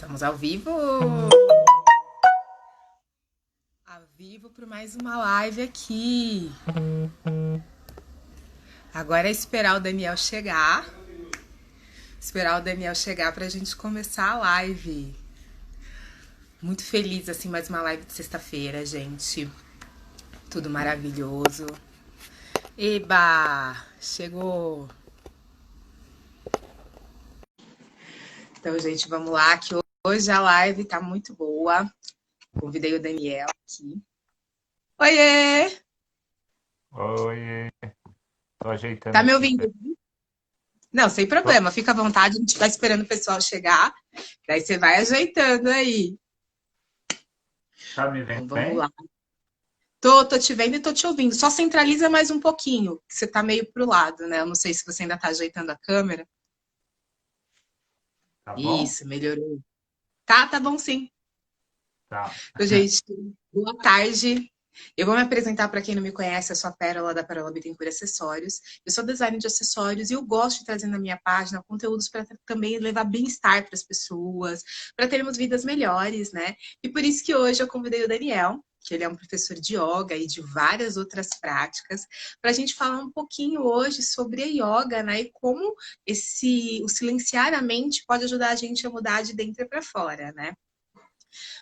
Estamos ao vivo! Ao vivo para mais uma live aqui. Agora é esperar o Daniel chegar. Esperar o Daniel chegar para a gente começar a live. Muito feliz, assim, mais uma live de sexta-feira, gente. Tudo maravilhoso. Eba! Chegou! Então, gente, vamos lá, que hoje a live tá muito boa. Convidei o Daniel aqui. Oiê! Oi, tô ajeitando Tá me aqui. ouvindo? Não, sem problema, fica à vontade, a gente vai esperando o pessoal chegar, daí você vai ajeitando aí. Tá me vendo Então vamos bem? lá. Tô te vendo e tô te ouvindo. Só centraliza mais um pouquinho, que você tá meio pro lado, né? Eu não sei se você ainda tá ajeitando a câmera. Tá bom? Isso, melhorou. Tá bom sim. Tá. Então, gente, boa tarde. Eu vou me apresentar para quem não me conhece, eu sou a Pérola da Pérola Bittencourt Acessórios. Eu sou designer de acessórios e eu gosto de trazer na minha página conteúdos para também levar bem-estar para as pessoas, para termos vidas melhores, né? E por isso que hoje eu convidei o Daniel, que ele é um professor de yoga e de várias outras práticas, para a gente falar um pouquinho hoje sobre a yoga, né? E como o silenciar a mente pode ajudar a gente a mudar de dentro para fora, né?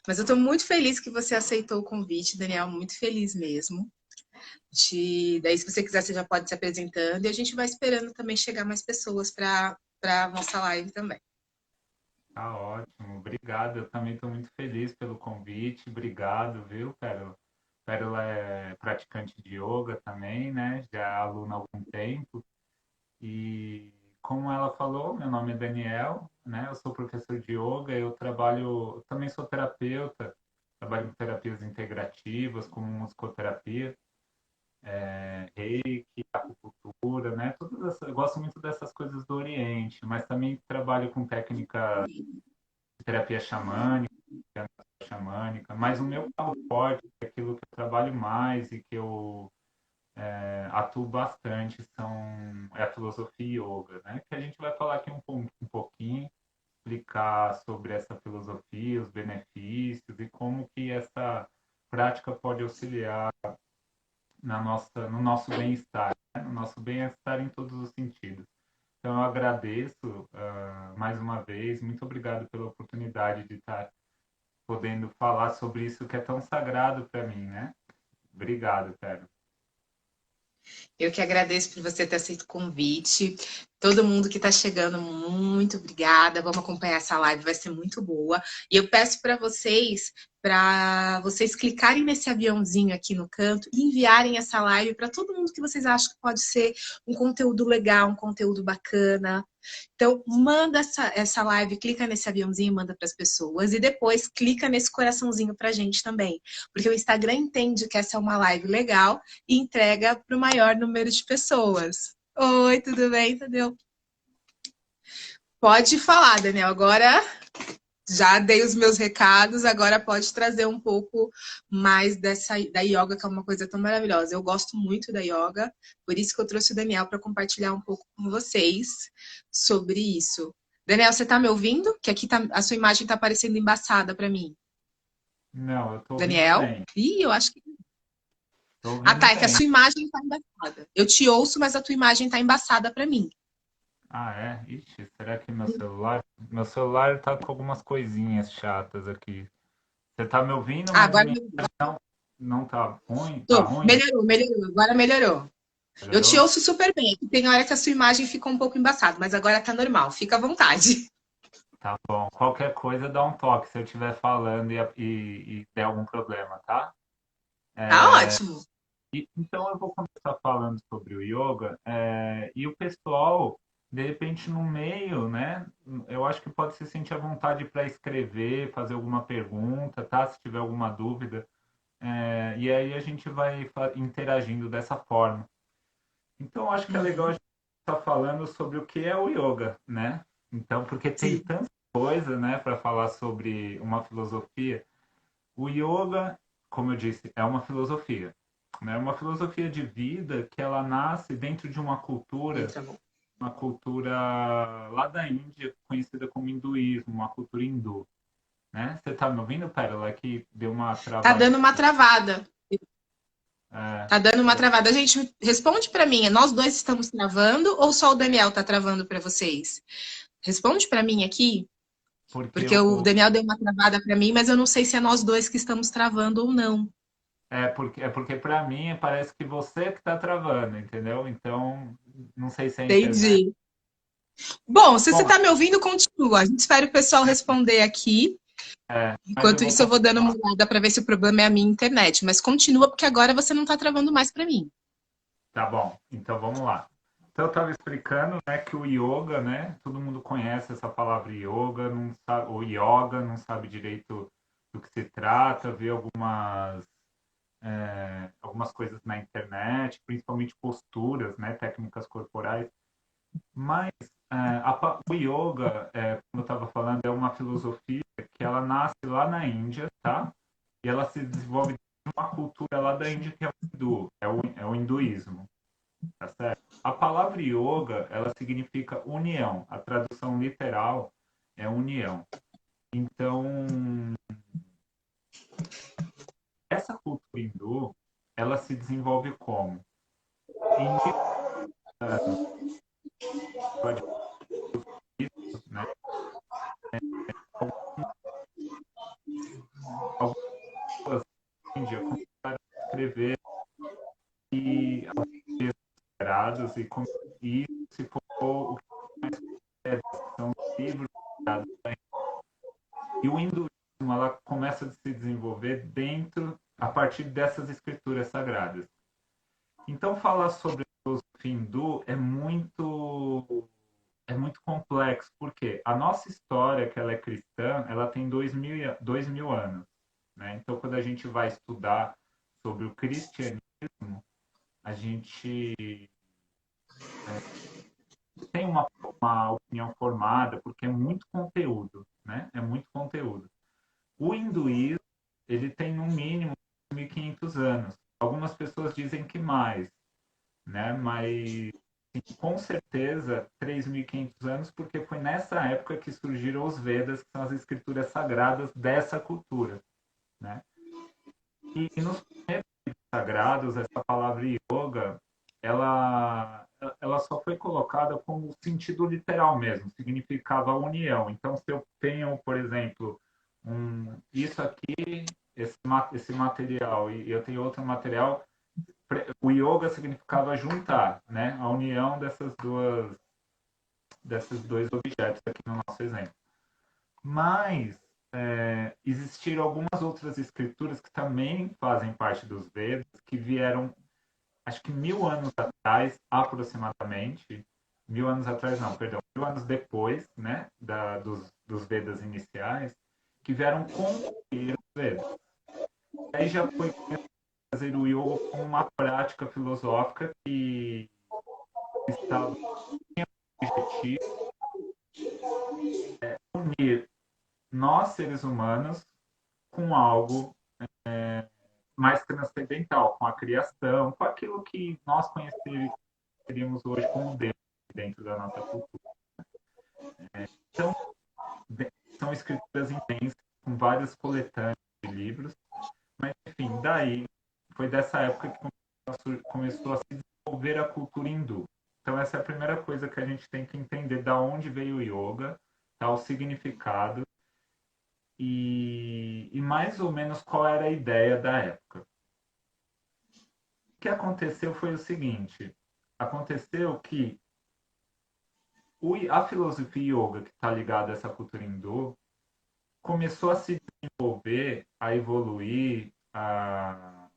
Mas eu estou muito feliz que você aceitou o convite, Daniel, muito feliz mesmo. Daí, se você quiser, você já pode se apresentando e a gente vai esperando também chegar mais pessoas para nossa live também. Tá ótimo. Obrigado. Eu também estou muito feliz pelo convite. Obrigado, viu, Pérola? Pérola é praticante de yoga também, né? Já é aluna há algum tempo. E como ela falou, meu nome é Daniel, né? Eu sou professor de yoga. Eu trabalho, também sou terapeuta. Trabalho com terapias integrativas, como musicoterapia. Reiki, acupuntura, né? Eu gosto muito dessas coisas do Oriente, mas também trabalho com técnica de terapia xamânica, mas o meu carro forte, é aquilo que eu trabalho mais e que eu atuo bastante, é a filosofia yoga, né? Que a gente vai falar aqui um pouquinho, explicar sobre essa filosofia, os benefícios e como que essa prática pode auxiliar no nosso bem-estar, né? No nosso bem-estar em todos os sentidos. Então, eu agradeço mais uma vez, muito obrigado pela oportunidade de estar podendo falar sobre isso que é tão sagrado para mim, né? Obrigado, Pedro. Eu que agradeço por você ter aceito o convite. Todo mundo que está chegando, muito obrigada. Vamos acompanhar essa live, vai ser muito boa. E eu peço para vocês clicarem nesse aviãozinho aqui no canto e enviarem essa live para todo mundo que vocês acham que pode ser um conteúdo legal, um conteúdo bacana. Então, manda essa live, clica nesse aviãozinho, manda para as pessoas e depois clica nesse coraçãozinho para a gente também, porque o Instagram entende que essa é uma live legal e entrega para o maior número de pessoas. Oi, tudo bem, Tadeu? Pode falar, Daniel. Agora já dei os meus recados, agora pode trazer um pouco mais da yoga, que é uma coisa tão maravilhosa. Eu gosto muito da yoga, por isso que eu trouxe o Daniel para compartilhar um pouco com vocês sobre isso. Daniel, você está me ouvindo? Que aqui a sua imagem está aparecendo embaçada para mim. Não, eu estou ouvindo Daniel? bem. Ih, eu acho que. Estou Ah, ouvindo tá. É que a bem. sua imagem está embaçada. Eu te ouço, mas a tua imagem está embaçada para mim. Ah, é? Ixi, será que meu celular? Meu celular tá com algumas coisinhas chatas aqui. Você tá me ouvindo, Ah, mas a agora minha conexão não tá ruim? Tá tô. ruim? Melhorou. Agora melhorou. Eu te Melhorou? ouço super bem. Tem hora que a sua imagem fica um pouco embaçada, mas agora tá normal. Fica à vontade. Tá bom. Qualquer coisa dá um toque se eu estiver falando e der algum problema, tá? Tá ótimo. Então eu vou começar falando sobre o yoga, e o pessoal, de repente, no meio, né? Eu acho que pode se sentir à vontade para escrever, fazer alguma pergunta, tá? Se tiver alguma dúvida. E aí a gente vai interagindo dessa forma. Então, eu acho que é legal a Uhum. gente estar falando sobre o que é o yoga, né? Então, porque tem Sim. tanta coisa, né, para falar sobre uma filosofia. O yoga, como eu disse, é uma filosofia, né? Uma filosofia de vida que ela nasce dentro de Entra bom. uma cultura lá da Índia, conhecida como hinduísmo, uma cultura hindu. né? Você tá me ouvindo, Pérola? Que deu uma Tá travada. dando uma travada. É, Tá dando uma travada. Gente, responde para mim, nós dois estamos travando ou só o Daniel tá travando para vocês? Responde para mim aqui, porque porque o Daniel deu uma travada para mim, mas eu não sei se é nós dois que estamos travando ou não. é porque para mim parece que você que está travando, entendeu? Então, não sei se é a internet. Entendi. Bom, se você Bom, tá me ouvindo, continua. A gente espera o pessoal responder aqui. mas eu Enquanto vou isso, eu vou dando uma continuar. olhada para ver se o problema é a minha internet. Mas continua, porque agora você não tá travando mais para mim. Tá bom, então vamos lá. Então eu estava explicando, né, que o yoga, né, todo mundo conhece essa palavra yoga, não sabe, ou yoga, não sabe direito do que se trata, vê algumas coisas na internet, principalmente posturas, né, técnicas corporais. Mas o yoga, como eu estava falando, é uma filosofia que ela nasce lá na Índia, tá? E ela se desenvolve em uma cultura lá da Índia que é o hindu, é o hinduísmo. Tá certo? A palavra yoga, ela significa união. A tradução literal é união. Então, essa cultura hindu, ela se desenvolve como? Em né? Algumas Índia começaram a escrever e sagrados e isso se formou o que mais conhece, que são os livros sagrados. E o hinduísmo, ela começa a se desenvolver a partir dessas escrituras sagradas. Então, falar sobre o filosofia hindu é muito complexo, porque a nossa história, que ela é cristã, ela tem 2.000 anos. Né? Então, quando a gente vai estudar sobre o cristianismo, a gente tem uma opinião formada, porque é muito conteúdo, né? É muito conteúdo. O hinduísmo, ele tem no mínimo 1.500 anos. Algumas pessoas dizem que mais, né? Mas com certeza 3.500 anos, porque foi nessa época que surgiram os Vedas, que são as escrituras sagradas dessa cultura, né? E nos primeiros livros sagrados, essa palavra yoga, ela só foi colocada como sentido literal mesmo, significava união. Então, se eu tenho, por exemplo, isso aqui, esse material, e eu tenho outro material, o yoga significava juntar, né? A união desses dois objetos aqui no nosso exemplo. Mas existiram algumas outras escrituras que também fazem parte dos Vedas, que vieram, acho que 1.000 anos atrás, aproximadamente, 1.000 anos atrás não, perdão, 1.000 anos depois, né, dos Vedas iniciais, que vieram concluir os Vedas. Aí já foi fazer o yoga como uma prática filosófica que estava objetivo unir nós, seres humanos, com algo mais transcendental, com a criação, com aquilo que nós conheceríamos hoje como Deus dentro da nossa cultura. Então, são escrituras intensas, com várias coletâneas de livros, mas, enfim, daí foi dessa época que começou a se desenvolver a cultura hindu. Então, essa é a primeira coisa que a gente tem que entender, da onde veio o yoga, tá, o significado e mais ou menos qual era a ideia da época. O que aconteceu foi o seguinte: aconteceu que a filosofia yoga, que está ligada a essa cultura hindu, começou a se desenvolver, a evoluir, a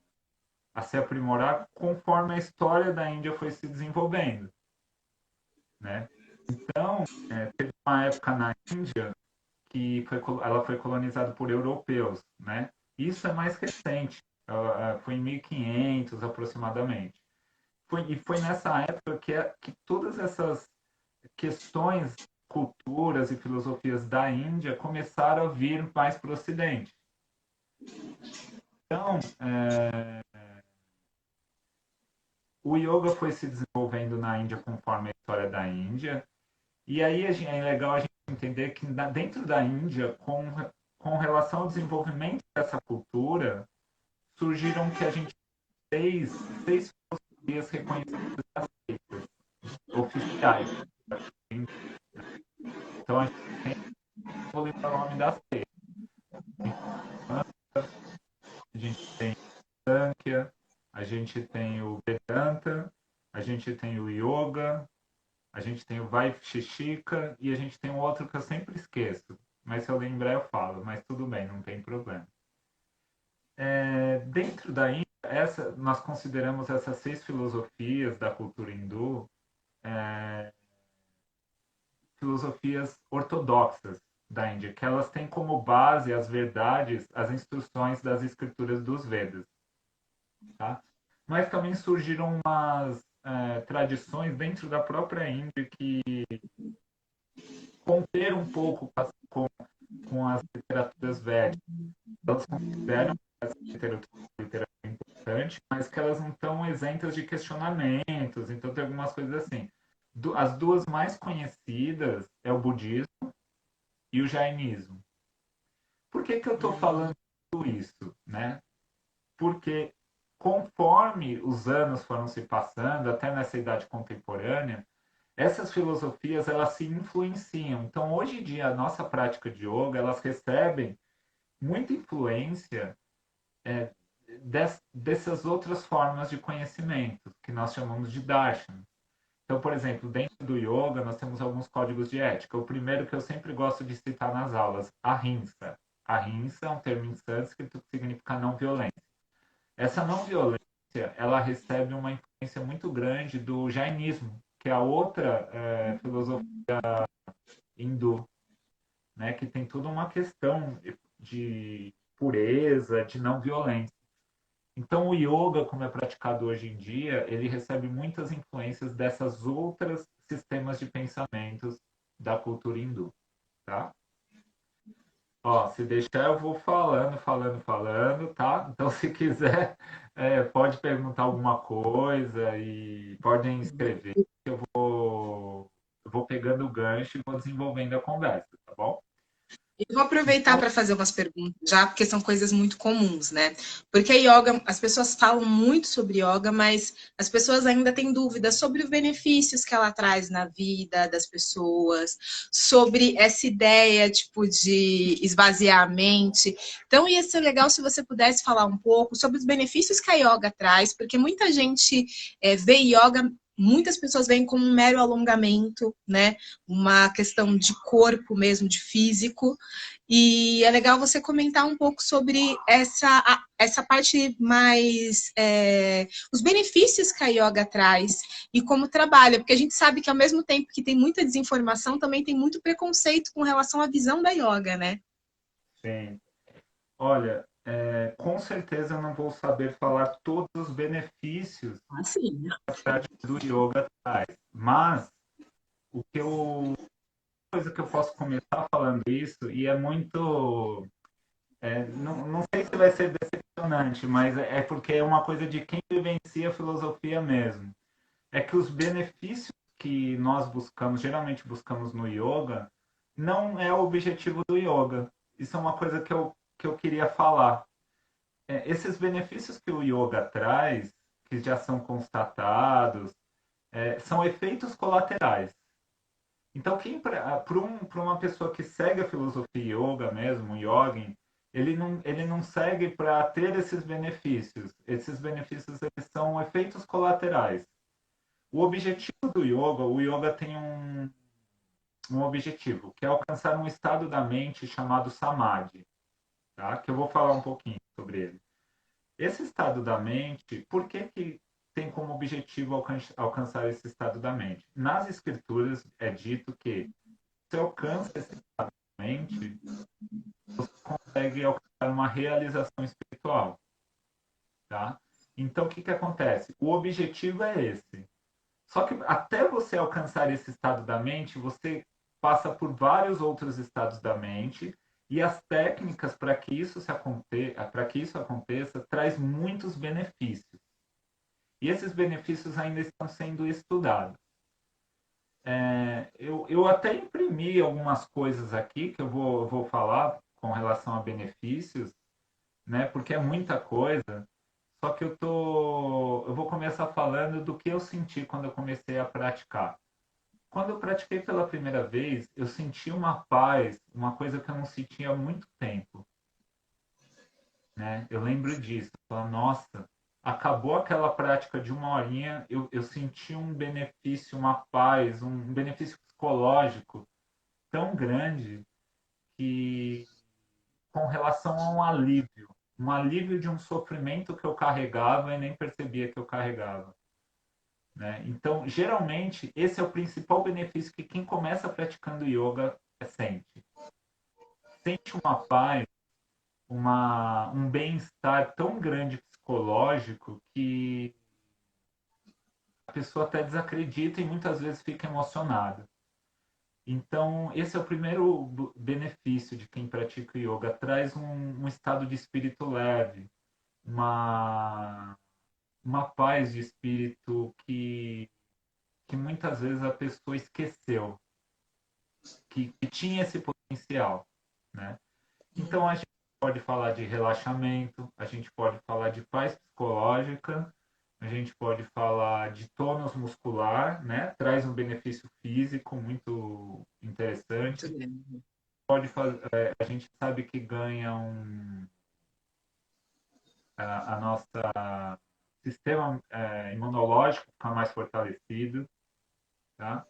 se aprimorar conforme a história da Índia foi se desenvolvendo. Né? Então, teve uma época na Índia que ela foi colonizada por europeus. Né? Isso é mais recente, foi em 1500 aproximadamente. E foi nessa época que todas essas questões, culturas e filosofias da Índia começaram a vir mais para o Ocidente. Então, o yoga foi se desenvolvendo na Índia conforme a história da Índia, e aí é legal a gente entender que dentro da Índia, com relação ao desenvolvimento dessa cultura, surgiram que a gente seis filosofias reconhecidas e aceitas, oficiais. Então, a gente tem, vou lembrar o nome das seis. A gente tem o Sankhya, a gente tem o Vedanta, a gente tem o Yoga, a gente tem o Vaisheshika e a gente tem um outro que eu sempre esqueço. Mas se eu lembrar eu falo, mas tudo bem, não tem problema. Dentro da Índia, nós consideramos essas seis filosofias da cultura hindu filosofias ortodoxas da Índia, que elas têm como base as verdades, as instruções das escrituras dos Vedas. Tá? Mas também surgiram umas tradições dentro da própria Índia que romperam um pouco com as literaturas védicas. Elas consideram essa literatura importante, mas que elas não estão isentas de questionamentos. Então, tem algumas coisas assim. As duas mais conhecidas é o budismo e o jainismo. Por que eu estou falando tudo isso? Né? Porque conforme os anos foram se passando, até nessa idade contemporânea, essas filosofias elas se influenciam. Então, hoje em dia, a nossa prática de yoga, elas recebem muita influência dessas outras formas de conhecimento, que nós chamamos de darshan. Então, por exemplo, dentro do yoga, nós temos alguns códigos de ética. O primeiro que eu sempre gosto de citar nas aulas, ahimsa. Ahimsa é um termo em sânscrito que significa não violência. Essa não violência, ela recebe uma influência muito grande do jainismo, que é a outra filosofia hindu, né, que tem toda uma questão de pureza, de não violência. Então, o yoga, como é praticado hoje em dia, ele recebe muitas influências dessas outras sistemas de pensamentos da cultura hindu, tá? Ó, se deixar, eu vou falando, tá? Então, se quiser, pode perguntar alguma coisa e podem escrever, que eu vou pegando o gancho e vou desenvolvendo a conversa, tá bom? Eu vou aproveitar Então, para fazer umas perguntas já, porque são coisas muito comuns, né? Porque yoga, as pessoas falam muito sobre yoga, mas as pessoas ainda têm dúvidas sobre os benefícios que ela traz na vida das pessoas, sobre essa ideia, tipo, de esvaziar a mente. Então, ia ser legal se você pudesse falar um pouco sobre os benefícios que a yoga traz, porque muita gente vê yoga. Muitas pessoas veem como um mero alongamento, né? Uma questão de corpo mesmo, de físico. E é legal você comentar um pouco sobre essa parte mais. Os benefícios que a yoga traz e como trabalha, porque a gente sabe que ao mesmo tempo que tem muita desinformação, também tem muito preconceito com relação à visão da yoga, né? sim. Olha, com certeza eu não vou saber falar todos os benefícios Assim. que a prática do yoga traz, mas o que eu, coisa que eu posso começar falando isso, e é muito. Não sei se vai ser decepcionante, mas é porque é uma coisa de quem vivencia a filosofia mesmo. É que os benefícios que nós buscamos, geralmente buscamos no yoga, não é o objetivo do yoga. Isso é uma coisa que eu queria falar. Esses benefícios que o yoga traz, que já são constatados, são efeitos colaterais. Então, para uma pessoa que segue a filosofia yoga mesmo, o yogin, ele não segue para ter esses benefícios. Esses benefícios eles são efeitos colaterais. O objetivo do yoga, o yoga tem um objetivo, que é alcançar um estado da mente chamado samadhi, tá? Que eu vou falar um pouquinho sobre ele. Esse estado da mente, por que tem como objetivo alcançar esse estado da mente? Nas escrituras é dito que se alcança esse estado da mente, você consegue alcançar uma realização espiritual, tá? Então, o que acontece? O objetivo é esse. Só que até você alcançar esse estado da mente, você passa por vários outros estados da mente e as técnicas para que isso aconteça traz muitos benefícios. E esses benefícios ainda estão sendo estudados. Eu até imprimi algumas coisas aqui que eu vou falar com relação a benefícios, né? Porque é muita coisa. Só que eu vou começar falando do que eu senti quando eu comecei a praticar. Quando eu pratiquei pela primeira vez, eu senti uma paz, uma coisa que eu não sentia há muito tempo, né? Eu lembro disso. Falar, nossa, acabou aquela prática de uma horinha, eu senti um benefício, uma paz, um benefício psicológico tão grande que com relação a um alívio de um sofrimento que eu carregava e nem percebia que eu carregava, né? Então, geralmente, esse é o principal benefício que quem começa praticando yoga sente. Sente uma paz, um bem-estar tão grande psicológico que a pessoa até desacredita e muitas vezes fica emocionada. Então, esse é o primeiro benefício de quem pratica yoga. Traz um estado de espírito leve, uma, uma paz de espírito que muitas vezes a pessoa esqueceu, que tinha esse potencial, né? Então, a gente pode falar de relaxamento, a gente pode falar de paz psicológica, a gente pode falar de tônus muscular, né? Traz um benefício físico muito Muito interessante. grande. Pode fazer, a gente sabe que ganha a nossa sistema imunológico fica mais fortalecido, tá?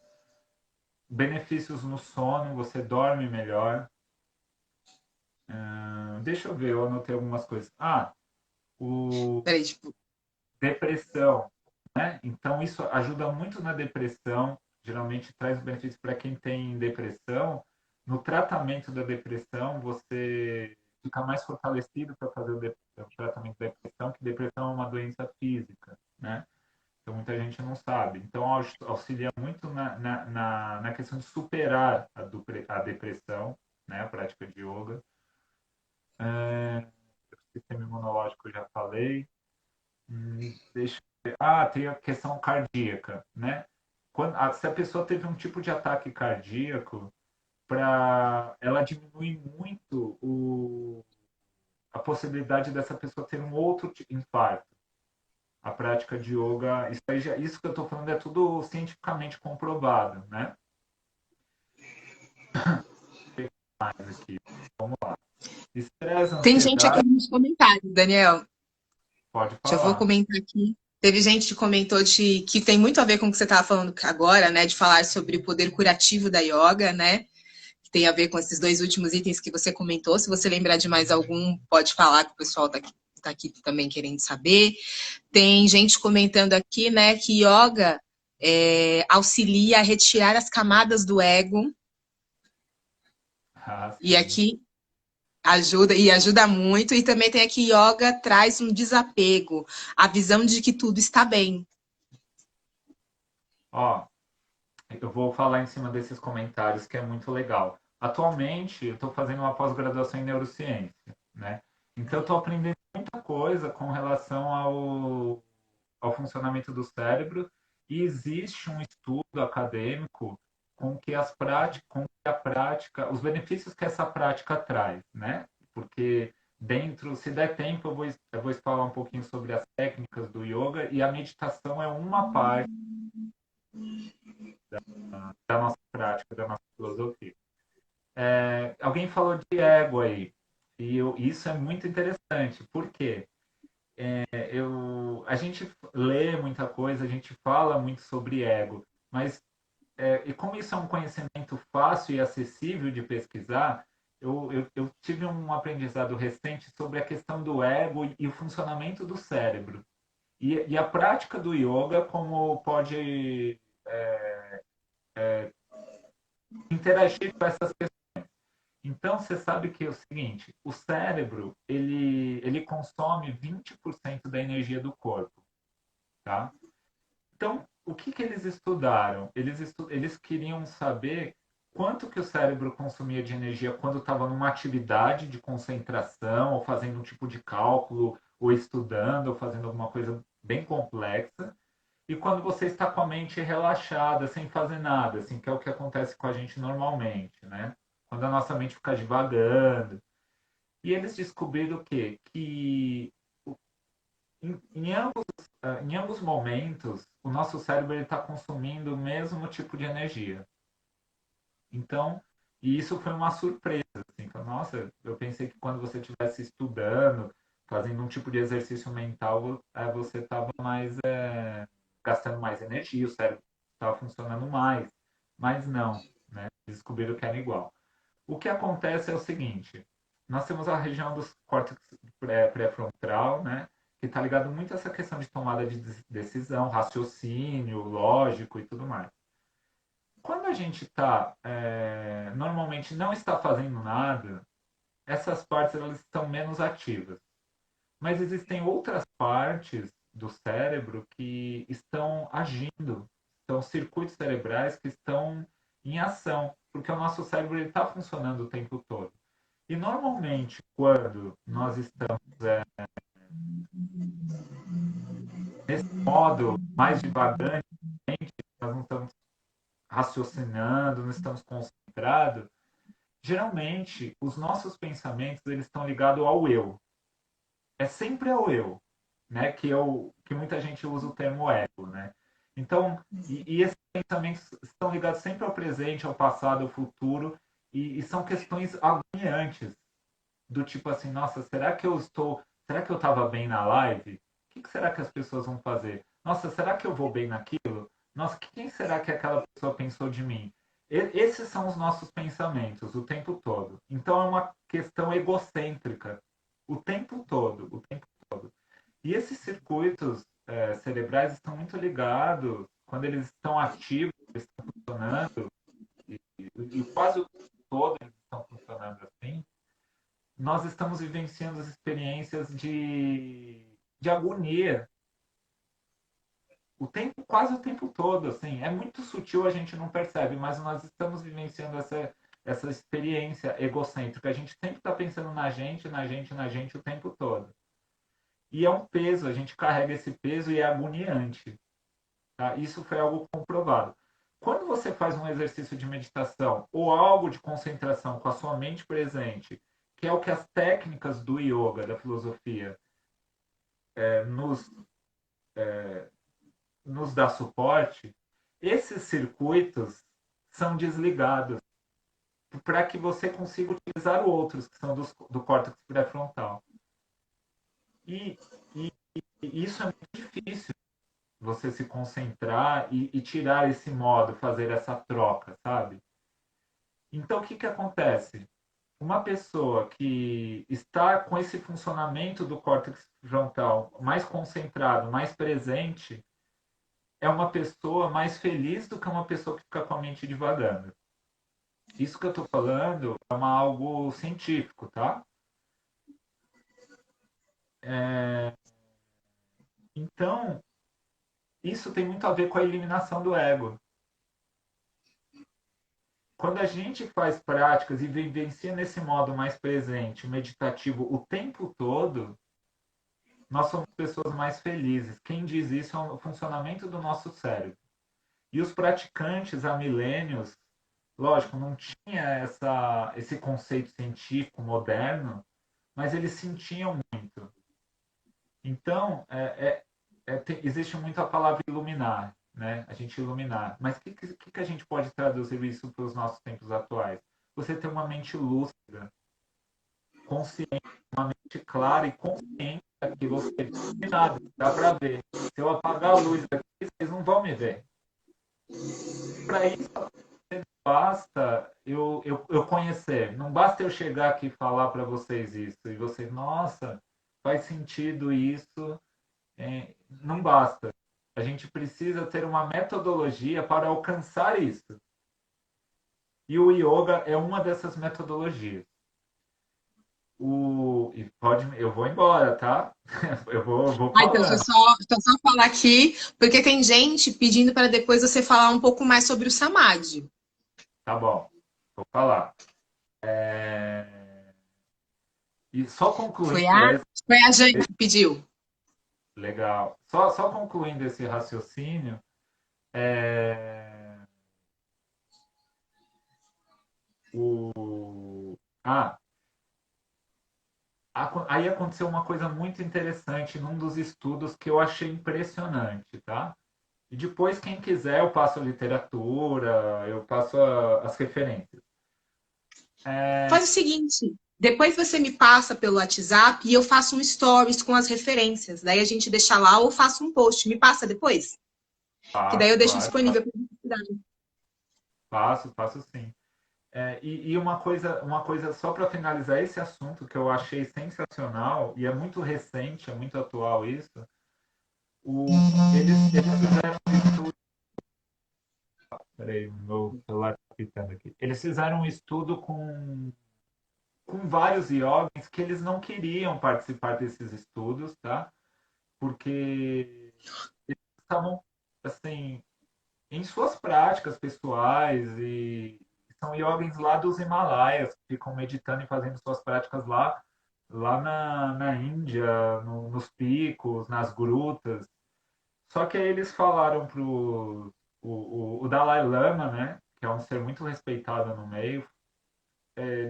Benefícios no sono, você dorme melhor. Deixa eu ver, eu anotei algumas coisas. O Peraí, tipo, depressão, né? Então isso ajuda muito na depressão, geralmente traz benefícios para quem tem depressão. No tratamento da depressão, você fica mais fortalecido para fazer o tratamento da depressão, que depressão é uma doença física, né? Então muita gente não sabe. Então auxilia muito na questão de superar a depressão, né? A prática de yoga. O sistema imunológico eu já falei. Deixa eu ver. Tem a questão cardíaca, né? Se a pessoa teve um tipo de ataque cardíaco, ela diminui muito a possibilidade dessa pessoa ter um outro infarto. A prática de yoga, isso que eu estou falando é tudo cientificamente comprovado, né? Mais aqui, vamos lá. Estresse, tem gente aqui ansiedade, nos comentários, Daniel. pode Já vou falar. comentar aqui. Teve gente que comentou que tem muito a ver com o que você estava falando agora, né? De falar sobre o poder curativo da yoga, né? Que tem a ver com esses dois últimos itens que você comentou. Se você lembrar de mais algum, pode falar que o pessoal tá aqui também querendo saber. Tem gente comentando aqui, né, que yoga auxilia a retirar as camadas do ego. E Sim. aqui ajuda muito. E também tem aqui yoga traz um desapego, a visão de que tudo está bem. Ó, eu vou falar em cima desses comentários que é muito legal. Atualmente, eu estou fazendo uma pós-graduação em neurociência, né? Então, eu estou aprendendo muita coisa com relação ao funcionamento do cérebro e existe um estudo acadêmico com que a prática, os benefícios que essa prática traz, né? Porque se der tempo, eu vou falar um pouquinho sobre as técnicas do yoga e a meditação é uma parte da nossa prática, da nossa filosofia. Alguém falou de ego aí, e isso é muito interessante, porque a gente lê muita coisa, a gente fala muito sobre ego, mas e como isso é um conhecimento fácil e acessível de pesquisar, eu tive um aprendizado recente sobre a questão do ego e o funcionamento do cérebro. E a prática do yoga, como pode interagir com essas questões. Então, você sabe que é o seguinte, o cérebro, ele consome 20% da energia do corpo, tá? Então, o que eles estudaram? Eles queriam saber quanto que o cérebro consumia de energia quando estava numa atividade de concentração, ou fazendo um tipo de cálculo, ou estudando, ou fazendo alguma coisa bem complexa, e quando você está com a mente relaxada, sem fazer nada, assim, que é o que acontece com a gente normalmente, né? Quando a nossa mente fica divagando. E eles descobriram o quê? Que em ambos momentos, o nosso cérebro está consumindo o mesmo tipo de energia. Então, e isso foi uma surpresa. Assim, então, nossa, eu pensei que quando você estivesse estudando, fazendo um tipo de exercício mental, você estava mais gastando mais energia, o cérebro estava funcionando mais. Mas não, né? Descobriram que era igual. O que acontece é o seguinte: nós temos a região dos córtex pré-frontal, né? Que está ligado muito a essa questão de tomada de decisão, raciocínio, lógico e tudo mais. Quando a gente normalmente não está fazendo nada, essas partes elas estão menos ativas. Mas existem outras partes do cérebro que estão agindo, são circuitos cerebrais que estão em ação, porque o nosso cérebro está funcionando o tempo todo. E normalmente, quando nós estamos nesse modo mais devagar, nós não estamos raciocinando, não estamos concentrados, geralmente os nossos pensamentos eles estão ligados ao eu. É sempre ao eu, né? Que muita gente usa o termo ego, né? Então, e esses pensamentos estão ligados sempre ao presente, ao passado, ao futuro, e são questões agoniantes, do tipo assim, nossa, será que eu estava bem na live? O que será que as pessoas vão fazer? Nossa, será que eu vou bem naquilo? Nossa, quem será que aquela pessoa pensou de mim? Esses são os nossos pensamentos o tempo todo. Então é uma questão egocêntrica o tempo todo, o tempo todo. E esses circuitos cerebrais estão muito ligados, quando eles estão ativos, eles estão funcionando, e quase o tempo todo eles estão funcionando assim, nós estamos vivenciando as experiências de agonia quase o tempo todo, assim, é muito sutil, a gente não percebe, mas nós estamos vivenciando essa experiência egocêntrica. A gente sempre está pensando na gente, na gente, na gente o tempo todo. E é um peso, a gente carrega esse peso e é agoniante. Tá? Isso foi algo comprovado. Quando você faz um exercício de meditação ou algo de concentração com a sua mente presente, que é o que as técnicas do yoga, da filosofia, nos, nos dá suporte, esses circuitos são desligados para que você consiga utilizar outros, que são do córtex pré-frontal. E, e, e isso é muito difícil, você se concentrar e tirar esse modo, fazer essa troca, sabe? Então, o que, que acontece? Uma pessoa que está com esse funcionamento do córtex frontal mais concentrado, mais presente, é uma pessoa mais feliz do que uma pessoa que fica com a mente divagando. Isso que eu estou falando é algo científico, tá? É... Então, isso tem muito a ver com a eliminação do ego. Quando a gente faz práticas e vivencia nesse modo mais presente, meditativo, o tempo todo, nós somos pessoas mais felizes. Quem diz isso é o funcionamento do nosso cérebro. E os praticantes há milênios, lógico, não tinha esse conceito científico moderno, mas eles sentiam muito. Então, existe muito a palavra iluminar, né? A gente iluminar. Mas o que a gente pode traduzir isso para os nossos tempos atuais? Você ter uma mente lúcida, consciente, uma mente clara e consciente daquilo que é iluminado, dá para ver. Se eu apagar a luz aqui, vocês não vão me ver. Para isso, basta eu conhecer, não basta eu chegar aqui e falar para vocês isso, e vocês, nossa, faz sentido isso, não basta. A gente precisa ter uma metodologia para alcançar isso. E o yoga é uma dessas metodologias. Eu vou embora, tá? Eu vou Ah, então, falando. deixa eu só falar aqui, porque tem gente pedindo para depois você falar um pouco mais sobre o Samadhi. Tá bom, vou falar. E só concluindo, Foi foi a Jane que pediu. legal. Só concluindo esse raciocínio, é, o, ah, aí aconteceu uma coisa muito interessante num dos estudos que eu achei impressionante, tá? E depois, quem quiser, eu passo a literatura, eu passo as referências. Faz o seguinte, depois você me passa pelo WhatsApp e eu faço um stories com as referências. Daí a gente deixa lá ou faço um post. Me passa depois? Que daí Passo, eu deixo claro, disponível para publicidade. passo sim. E uma coisa só para finalizar esse assunto que eu achei sensacional e é muito recente, é muito atual isso. O, eles fizeram um estudo. Peraí, meu celular está pitando aqui. Eles fizeram um estudo com vários yogis que eles não queriam participar desses estudos, tá? Porque eles estavam, assim, em suas práticas pessoais e são yogis lá dos Himalaias, que ficam meditando e fazendo suas práticas lá na Índia, nos picos, nas grutas. Só que aí eles falaram pro o Dalai Lama, né, que é um ser muito respeitado no meio,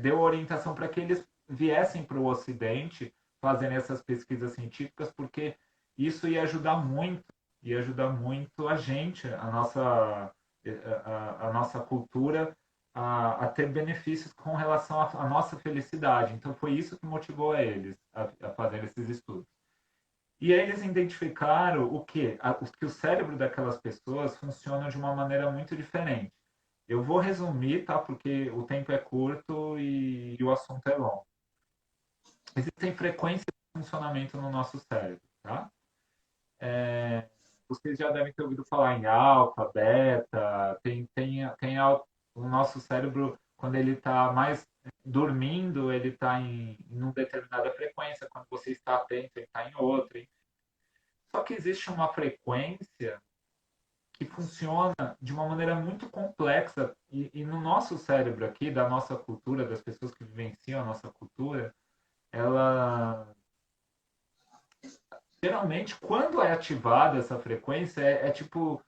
deu orientação para que eles viessem para o Ocidente fazendo essas pesquisas científicas, porque isso ia ajudar muito a gente, a nossa cultura, a ter benefícios com relação à nossa felicidade. Então foi isso que motivou a eles a fazer esses estudos. E aí eles identificaram o quê? Que o cérebro daquelas pessoas funciona de uma maneira muito diferente. Eu vou resumir, tá? Porque o tempo é curto e o assunto é longo. Existem frequências de funcionamento no nosso cérebro, tá? Vocês já devem ter ouvido falar em alfa, beta, o nosso cérebro, quando ele está mais dormindo, ele está em uma determinada frequência, quando você está atento, ele está em outra. Só que existe uma frequência que funciona de uma maneira muito complexa e no nosso cérebro aqui, da nossa cultura, das pessoas que vivenciam a nossa cultura, ela geralmente, quando é ativada essa frequência, é tipo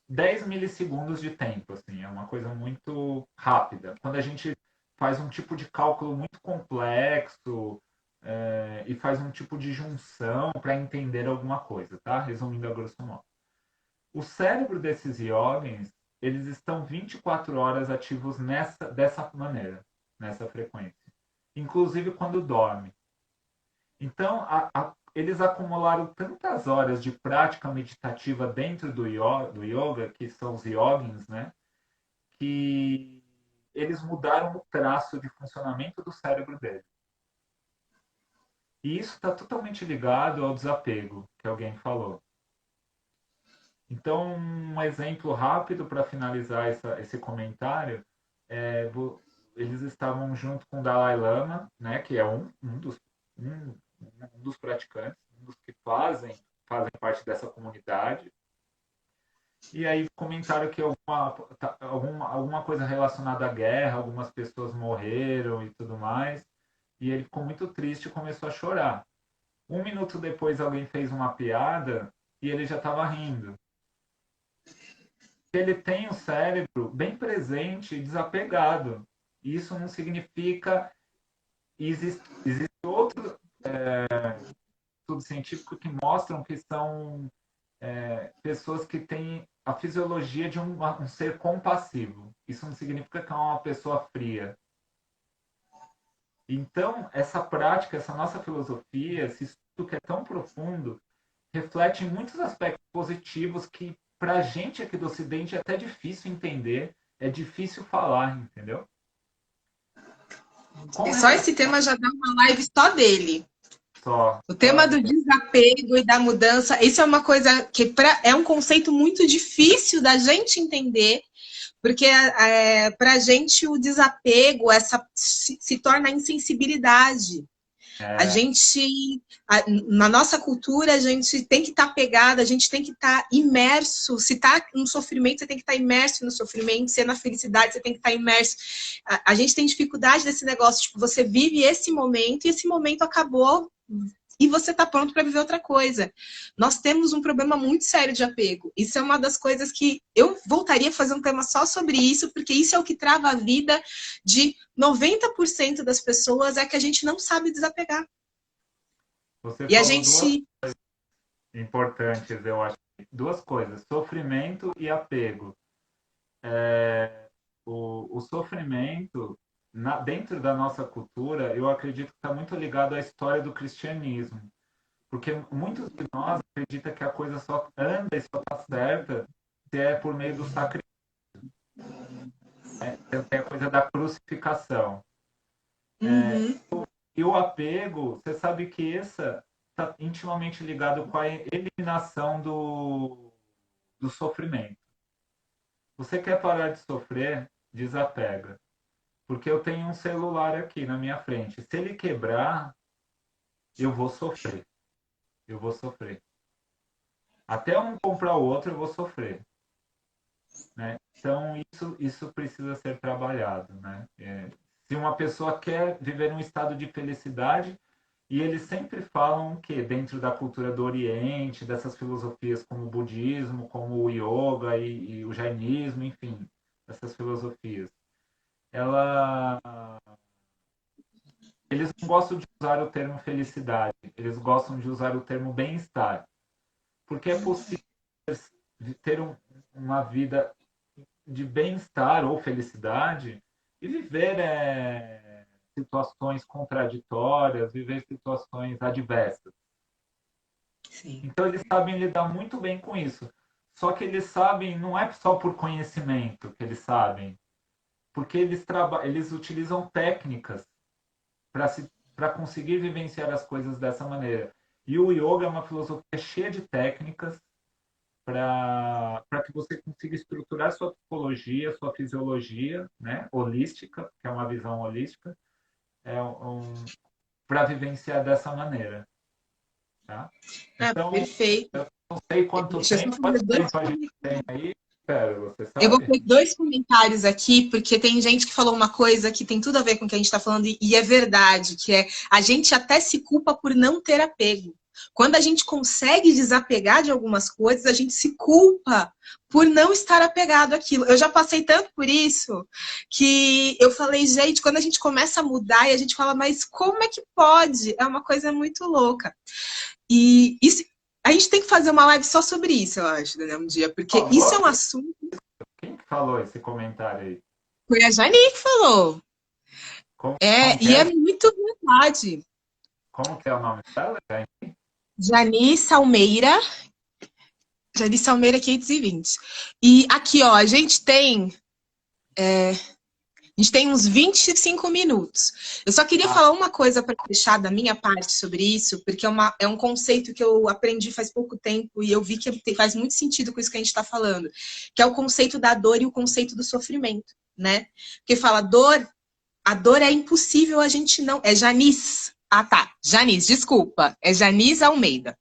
10 milissegundos de tempo, assim, é uma coisa muito rápida. Quando a gente faz um tipo de cálculo muito complexo e faz um tipo de junção para entender alguma coisa, tá? Resumindo a grosso modo. O cérebro desses yogis, eles estão 24 horas ativos dessa maneira, nessa frequência. Inclusive quando dorme. Então, eles acumularam tantas horas de prática meditativa dentro do yoga, que são os yogins, né? Que eles mudaram o traço de funcionamento do cérebro deles. E isso está totalmente ligado ao desapego, que alguém falou. Então, um exemplo rápido para finalizar esse comentário eles estavam junto com o Dalai Lama, né, que é um dos praticantes, um dos que fazem parte dessa comunidade. E aí comentaram que alguma coisa relacionada à guerra, algumas pessoas morreram e tudo mais. E ele ficou muito triste e começou a chorar. Um minuto depois alguém fez uma piada e ele já estava rindo. Ele tem o cérebro bem presente e desapegado. Isso não significa... Existe outro estudo científico que mostram que são pessoas que têm a fisiologia de um ser compassivo. Isso não significa que é uma pessoa fria. Então, essa prática, essa nossa filosofia, esse estudo que é tão profundo, reflete em muitos aspectos positivos que, para a gente aqui do Ocidente, é até difícil entender, é difícil falar, entendeu? E só esse tema já dá uma live só dele. Só. O tema do desapego e da mudança, isso é uma coisa que é um conceito muito difícil da gente entender, porque para a gente o desapego se torna insensibilidade. A gente, na nossa cultura, a gente tem que estar pegada, a gente tem que estar imerso. Se está no sofrimento, você tem que estar imerso no sofrimento. Se é na felicidade, você tem que estar imerso. A gente tem dificuldade desse negócio, tipo, você vive esse momento e esse momento acabou, e você tá pronto para viver outra coisa. Nós temos um problema muito sério de apego. Isso é uma das coisas que eu voltaria a fazer um tema só sobre isso, porque isso é o que trava a vida de 90% das pessoas, é que a gente não sabe desapegar. Você E a falou duas gente... importantes, eu acho. Duas coisas, sofrimento e apego. O sofrimento, dentro da nossa cultura, eu acredito que está muito ligado à história do cristianismo. Porque muitos de nós acreditam que a coisa só anda e só está certa se é por meio do sacrifício. É a coisa da crucificação. Uhum. E o apego, você sabe que essa está intimamente ligado com a eliminação do sofrimento. Você quer parar de sofrer? Desapega. Porque eu tenho um celular aqui na minha frente. Se ele quebrar, eu vou sofrer. Eu vou sofrer. Até um comprar o outro, eu vou sofrer. Né? Então, isso precisa ser trabalhado. Né? Se uma pessoa quer viver um estado de felicidade, e eles sempre falam que dentro da cultura do Oriente, dessas filosofias como o budismo, como o yoga e o jainismo, enfim, essas filosofias, ela eles não gostam de usar o termo felicidade, eles gostam de usar o termo bem-estar, porque é possível ter uma vida de bem-estar ou felicidade e viver situações contraditórias, viver situações adversas. Sim. Então eles sabem lidar muito bem com isso. Só que eles sabem, não é só por conhecimento que eles sabem, porque eles utilizam técnicas para conseguir vivenciar as coisas dessa maneira. E o yoga é uma filosofia cheia de técnicas para que você consiga estruturar sua psicologia, sua fisiologia, né, holística, que é uma visão holística, para vivenciar dessa maneira. Tá? Então, Perfeito. eu não sei quanto Deixa eu só tempo, quanto fazer dois tempo a gente tem aí. Pera, você Eu vou sabe? ter dois comentários aqui, porque tem gente que falou uma coisa que tem tudo a ver com o que a gente está falando, e é verdade, que é a gente até se culpa por não ter apego. Quando a gente consegue desapegar de algumas coisas, a gente se culpa por não estar apegado àquilo. Eu já passei tanto por isso que eu falei, gente, quando a gente começa a mudar e a gente fala, mas como é que pode? É uma coisa muito louca. E isso, a gente tem que fazer uma live só sobre isso, eu acho, né, um dia, porque isso é um assunto. Quem que falou esse comentário aí? Foi a Jani que falou. Como que E é é? muito verdade. Como que é o nome dela? Jani Salmeira. Jani Salmeira 520. E aqui, ó, a gente tem uns 25 minutos. Eu só queria falar uma coisa para deixar da minha parte sobre isso, porque é um conceito que eu aprendi faz pouco tempo e eu vi que faz muito sentido com isso que a gente está falando, que é o conceito da dor e o conceito do sofrimento, né? Porque fala a dor é impossível, a gente não... É Janice. Ah, tá. Janice, desculpa. É Janice Almeida.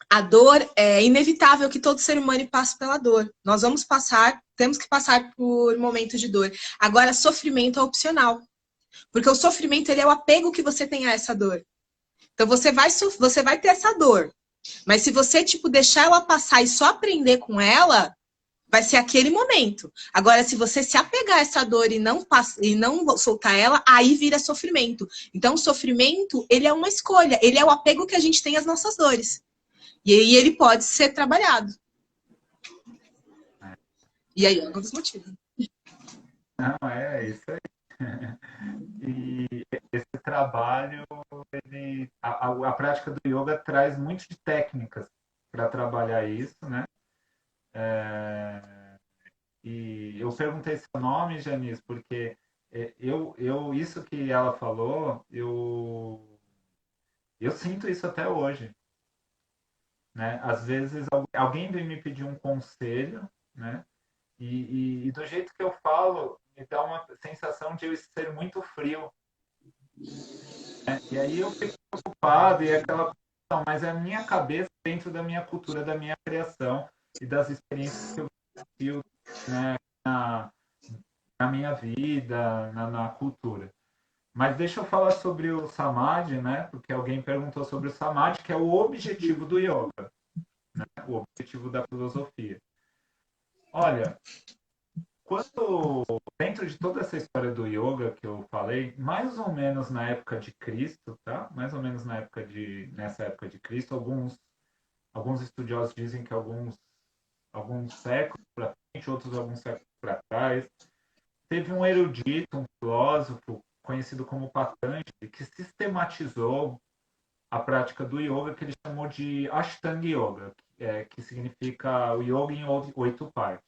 A dor é inevitável que todo ser humano passe pela dor. Nós vamos passar, temos que passar por momentos de dor. Agora, sofrimento é opcional. Porque o sofrimento, ele é o apego que você tem a essa dor. Então, você vai ter essa dor. Mas se você, tipo, deixar ela passar e só aprender com ela, vai ser aquele momento. Agora, se você se apegar a essa dor e não soltar ela, aí vira sofrimento. Então, o sofrimento, ele é uma escolha. Ele é o apego que a gente tem às nossas dores. E aí ele pode ser trabalhado. E aí é um dos motivos. Não, é isso aí. E esse trabalho, a prática do yoga traz muito de técnicas para trabalhar isso, né? E eu perguntei seu nome, Janice, porque isso que ela falou, eu sinto isso até hoje, né? Às vezes alguém vem me pedir um conselho, né? E do jeito que eu falo, me dá uma sensação de eu ser muito frio. Né? E aí eu fico preocupado e aquela questão, mas é a minha cabeça dentro da minha cultura, da minha criação e das experiências que eu vivo, né, na minha vida, na cultura. Mas deixa eu falar sobre o Samadhi, né? Porque alguém perguntou sobre o Samadhi, que é o objetivo do yoga, né? O objetivo da filosofia. Olha, quando dentro de toda essa história do yoga que eu falei, mais ou menos na época de Cristo, tá? Mais ou menos nessa época de Cristo, alguns estudiosos dizem que alguns séculos para frente, outros alguns séculos para trás, teve um erudito, um filósofo conhecido como Patanjali, que sistematizou a prática do yoga que ele chamou de Ashtanga Yoga, que significa o yoga em 8 partes.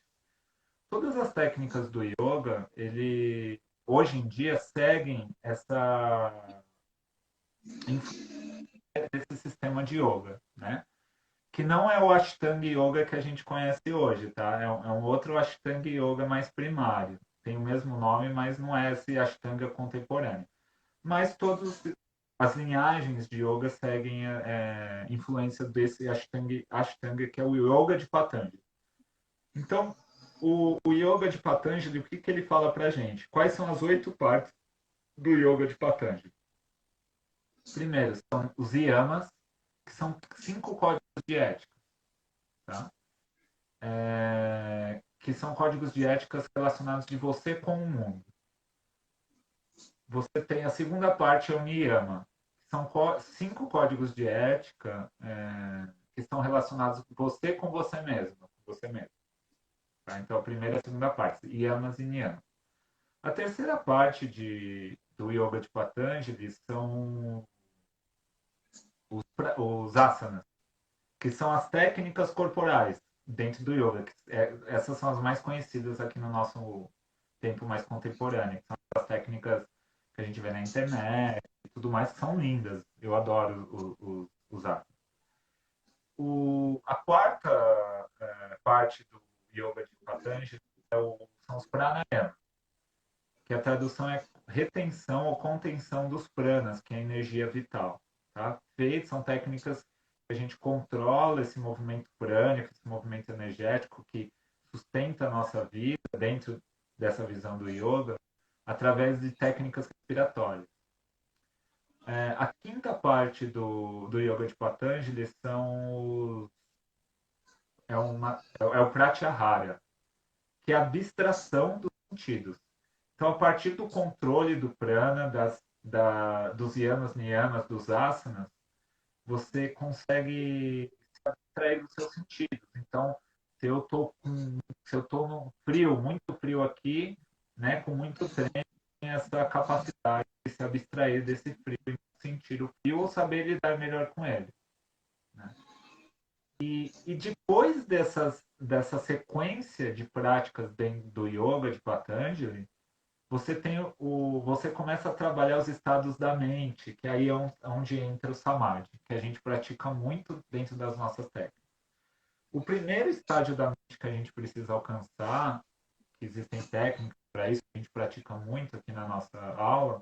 Todas as técnicas do yoga, ele hoje em dia seguem essa esse sistema de yoga, né? Que não é o Ashtanga Yoga que a gente conhece hoje, tá? É um outro Ashtanga Yoga mais primário. Tem o mesmo nome, mas não é esse Ashtanga contemporâneo. Mas todas as linhagens de yoga seguem influência desse Ashtanga, que é o Yoga de Patanjali. Então, o Yoga de Patanjali, o que, que ele fala para gente? Quais são as 8 partes do Yoga de Patanjali? Primeiro, são os yamas, que são 5 códigos de ética, tá? Que são códigos de éticas relacionados de você com o mundo. Você tem a segunda parte, é o niyama, que são 5 códigos de ética que estão relacionados você com você mesmo. Com você mesmo, tá? Então, a primeira e a segunda parte, yamas e niyamas. A terceira parte do Yoga de Patanjali são os asanas, que são as técnicas corporais dentro do yoga. Essas são as mais conhecidas aqui no nosso tempo mais contemporâneo. São as técnicas que a gente vê na internet e tudo mais, que são lindas. Eu adoro os asanas. A quarta parte do yoga de Patanjali são os pranayamas, que a tradução é retenção ou contenção dos pranas, que é a energia vital. Tá? São técnicas que a gente controla esse movimento prânico, esse movimento energético que sustenta a nossa vida dentro dessa visão do yoga, através de técnicas respiratórias. A quinta parte do yoga de Patanjali é o pratyahara, que é a abstração dos sentidos. Então, a partir do controle do prana, dos yamas, niyamas, dos asanas, você consegue se abstrair dos seus sentidos. Então, se eu estou no frio, muito frio aqui, né, com muito treino, tem essa capacidade de se abstrair desse frio e sentir o frio ou saber lidar melhor com ele. Né? E depois dessa sequência de práticas dentro do yoga de Patanjali, você começa a trabalhar os estados da mente, que aí é onde entra o samadhi, que a gente pratica muito dentro das nossas técnicas. O primeiro estágio da mente que a gente precisa alcançar, que existem técnicas para isso, que a gente pratica muito aqui na nossa aula,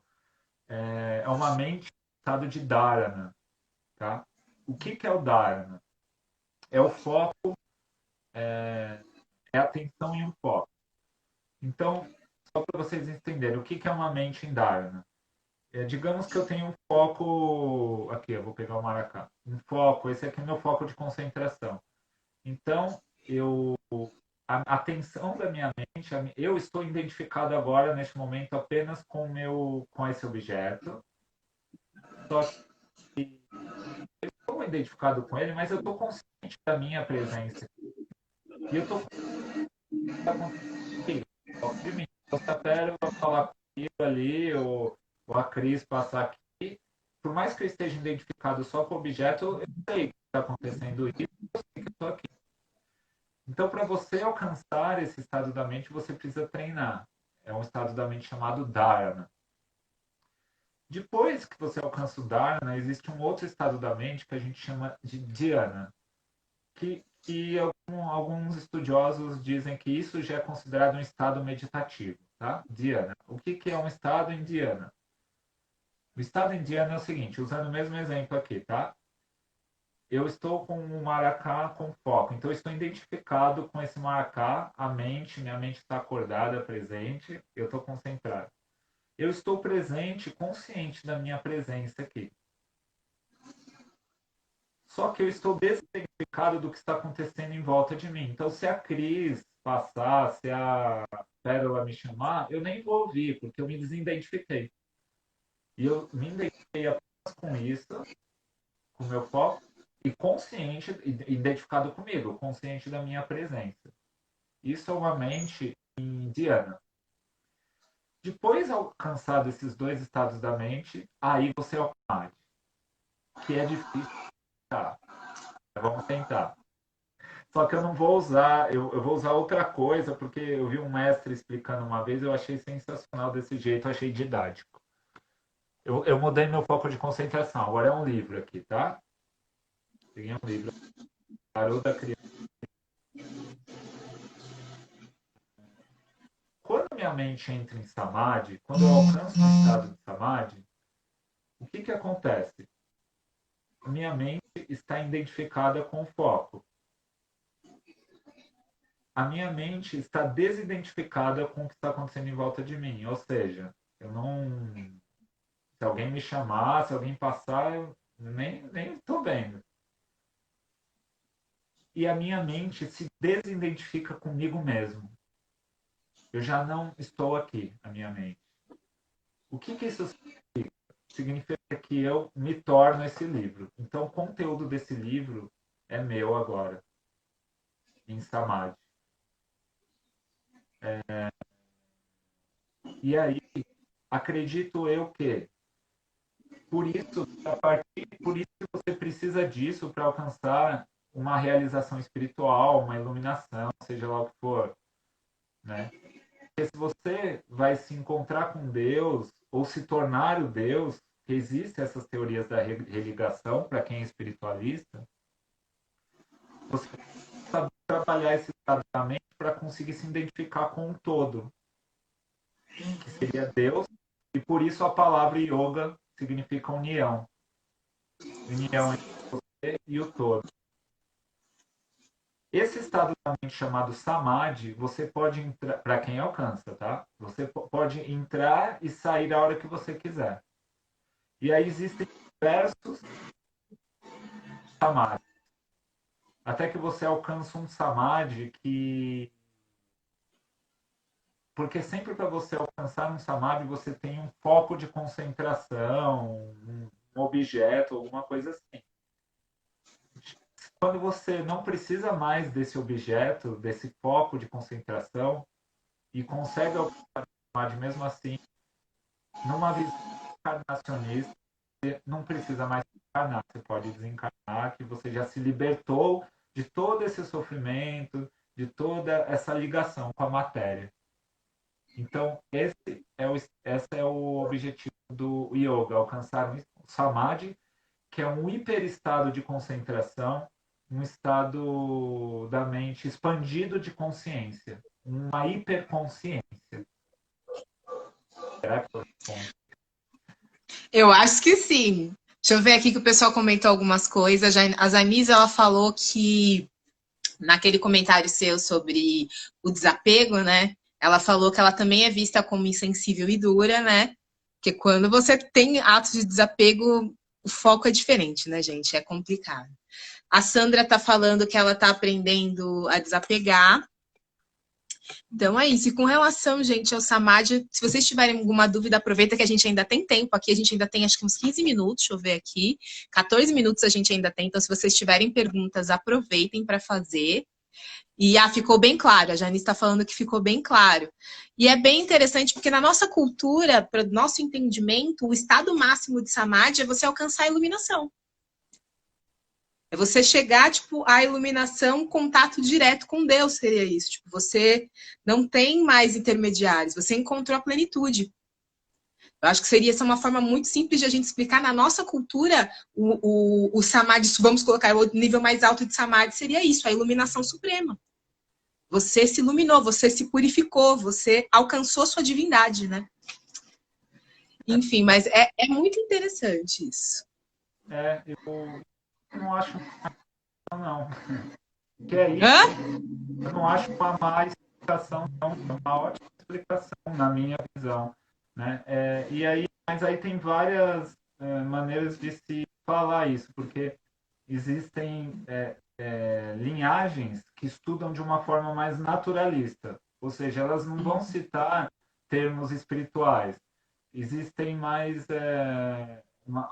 é uma mente em estado de dharana. Tá? O que é o dharana? É o foco, é a atenção em um foco. Então, só para vocês entenderem, o que é uma mente em dharana? Digamos que eu tenho um foco. Aqui, eu vou pegar o maracá. Um foco, esse aqui é meu foco de concentração. Então, a atenção da minha mente, eu estou identificado agora, neste momento, apenas com esse objeto. Só que eu estou identificado com ele, mas eu estou consciente da minha presença. E eu estou consciente de mim. Então, se a Pérola falar comigo ali, ou a Cris passar aqui, por mais que eu esteja identificado só com o objeto, eu sei que está acontecendo isso, eu sei que eu estou aqui. Então, para você alcançar esse estado da mente, você precisa treinar. É um estado da mente chamado Dharana. Depois que você alcança o Dharana, existe um outro estado da mente que a gente chama de Dhyana, que alguns estudiosos dizem que isso já é considerado um estado meditativo. Tá? Dhyana. O que é um estado em Dhyana? O estado em Dhyana é o seguinte, usando o mesmo exemplo aqui, tá? Eu estou com um maracá com foco, então eu estou identificado com esse maracá, minha mente está acordada, presente, eu estou concentrado. eu estou presente, consciente da minha presença aqui. Só que eu estou desidentificado do que está acontecendo em volta de mim. Então, se a Cris passar, se a Pérola me chamar, eu nem vou ouvir, porque eu me desidentifiquei. E eu me identifiquei apenas com isso, com o meu foco, e consciente, identificado comigo, consciente da minha presença. Isso é uma mente indiana. Depois de alcançado esses dois estados da mente, aí você é o samadhi, que é difícil. Tá, vamos tentar. Só que eu não vou usar, eu vou usar outra coisa, porque eu vi um mestre explicando uma vez, eu achei sensacional desse jeito, eu achei didático. Eu mudei meu foco de concentração, agora é um livro aqui, tá? Peguei um livro, Garota Criança. Quando minha mente entra em samadhi, quando eu alcanço um estado de samadhi, o que acontece? Minha mente está identificada com o foco. A minha mente está desidentificada com o que está acontecendo em volta de mim. Ou seja, eu não. Se alguém me chamar, se alguém passar, eu nem estou vendo. E a minha mente se desidentifica comigo mesmo. Eu já não estou aqui, a minha mente. O que isso significa? Significa que eu me torno esse livro. Então, o conteúdo desse livro é meu agora, em Samadhi. E aí, acredito eu que por isso que você precisa disso para alcançar uma realização espiritual, uma iluminação, seja lá o que for, né? Porque se você vai se encontrar com Deus ou se tornar o Deus, que existem essas teorias da religação para quem é espiritualista, você sabe trabalhar esse estado da mente para conseguir se identificar com um todo, que seria Deus, e por isso a palavra yoga significa união. União entre você e o todo. Esse estado da mente chamado samadhi, você pode entrar, para quem alcança, tá? Você pode entrar e sair a hora que você quiser. E aí existem diversos samadhis. Até que você alcança um samadhi que. Porque sempre para você alcançar um samadhi, você tem um foco de concentração, um objeto, alguma coisa assim. Quando você não precisa mais desse objeto, desse foco de concentração, e consegue alcançar o samadhi mesmo assim, numa visão encarnacionista, você não precisa mais encarnar, você pode desencarnar, que você já se libertou de todo esse sofrimento, de toda essa ligação com a matéria. Então, esse é o objetivo do yoga, alcançar um samadhi, que é um hiperestado de concentração, um estado da mente expandido de consciência, uma hiperconsciência. Será que eu respondo? Eu acho que sim. Deixa eu ver aqui que o pessoal comentou algumas coisas. A Zanise, ela falou que naquele comentário seu sobre o desapego, né? Ela falou que ela também é vista como insensível e dura, né? Porque quando você tem atos de desapego, o foco é diferente, né, gente? É complicado. A Sandra tá falando que ela tá aprendendo a desapegar. Então é isso. E com relação, gente, ao Samadhi, se vocês tiverem alguma dúvida, aproveita que a gente ainda tem tempo aqui. A gente ainda tem acho que uns 15 minutos, deixa eu ver aqui. 14 minutos a gente ainda tem. Então, se vocês tiverem perguntas, aproveitem para fazer. E ficou bem claro, a Janice está falando que ficou bem claro. E é bem interessante, porque na nossa cultura, para o nosso entendimento, o estado máximo de Samadhi é você alcançar a iluminação. É você chegar, tipo, à iluminação, contato direto com Deus, seria isso. Tipo, você não tem mais intermediários, você encontrou a plenitude. Eu acho que seria essa uma forma muito simples de a gente explicar. Na nossa cultura, o Samadhi, vamos colocar o nível mais alto de Samadhi, seria isso, a iluminação suprema. Você se iluminou, você se purificou, você alcançou sua divindade, né? Enfim, mas é muito interessante isso. Eu não acho não. Que é isso, Hã? eu não acho uma má explicação, não. É uma ótima explicação, na minha visão. né? Mas aí tem várias maneiras de se falar isso, porque existem linhagens que estudam de uma forma mais naturalista, ou seja, elas não vão citar termos espirituais. Existem mais